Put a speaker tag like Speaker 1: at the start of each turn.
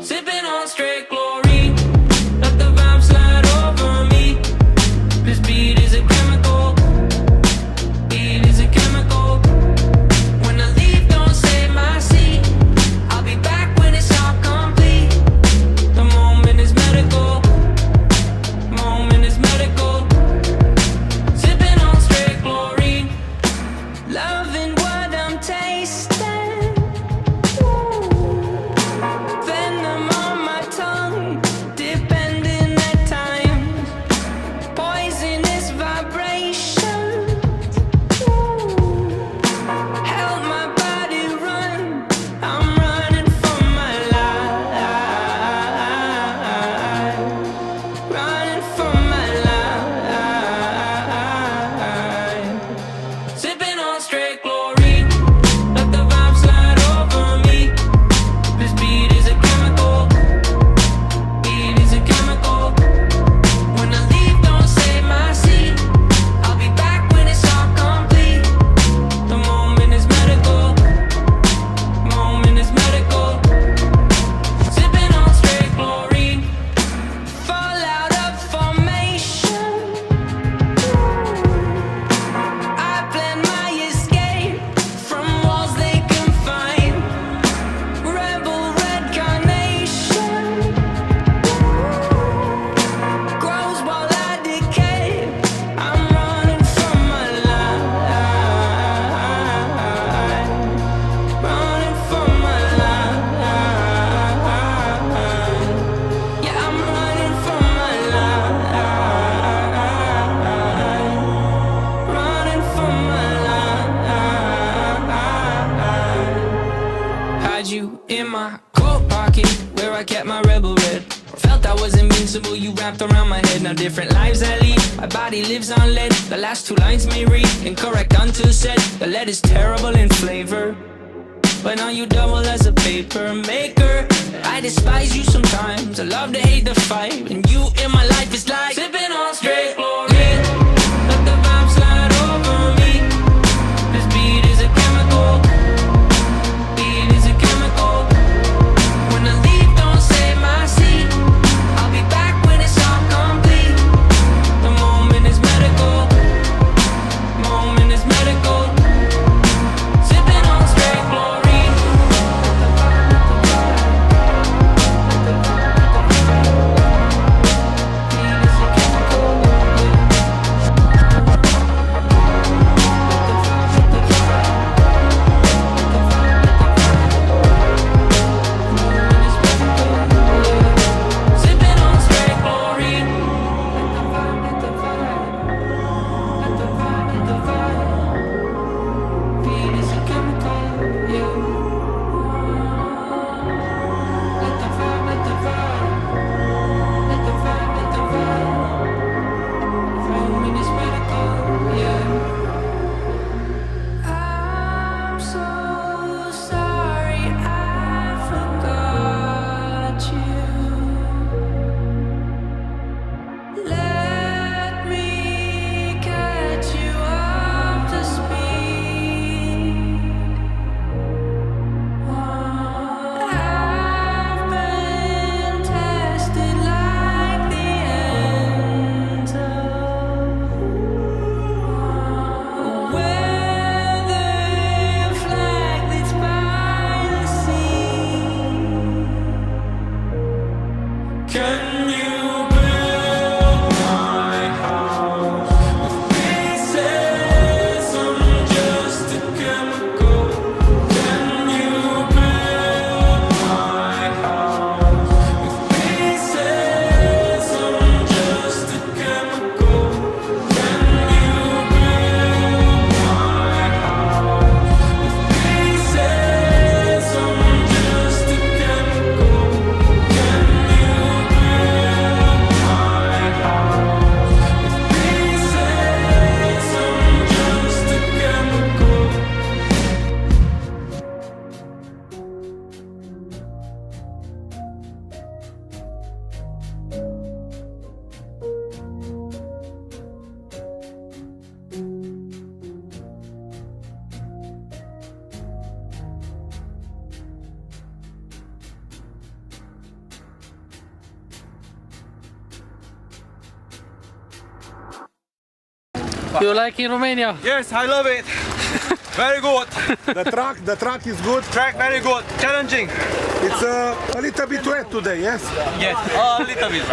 Speaker 1: Sipping on straight glory, let the vibe slide over me. This beat is a chemical, beat is a chemical. When I leave, don't save my seat. I'll be back when it's all complete. The moment is medical, moment is medical. Sipping on straight glory, loving what I'm tasting. Venom on my tongue, depending at times. Poisonous vibrations help my body run. I'm running for my life, running for my life. Sipping on straight glory, let the vibe slide over me. This beat is a chemical, beat is a chemical. When I leave, don't save my seat. I'll be back when it's all complete. The moment is medical, moment is medical. Sipping on straight glory, fall out of formation. I plan my escape from walls they confine. Rebel red carnation grows while I decay. I'm running from my life, running from my life. Yeah, I'm running from my life, running from my life. Had you in my coat pocket where I kept my rebel red. Felt I was invincible, you wrapped around my head. Now different lives I lead, my body lives on lead. The last two lines may read incorrect until said. The lead is terrible in flavor, but now you double as a paper maker. I despise you sometimes, I love to hate the fight. And you in my life is like sipping on straight glory. Let the vibe slide over me. This beat is a chemical, beat is a chemical. When I leave, don't save my seat. I'll be back when it's all complete. The moment is medical, moment is medical. Sipping on straight glory. Beat is a chemical.
Speaker 2: You like in Romania?
Speaker 3: Yes, I love it. Very good.
Speaker 4: The track is good.
Speaker 3: Track very good. Challenging.
Speaker 4: It's a little bit wet today, yes?
Speaker 3: Yes, a little bit.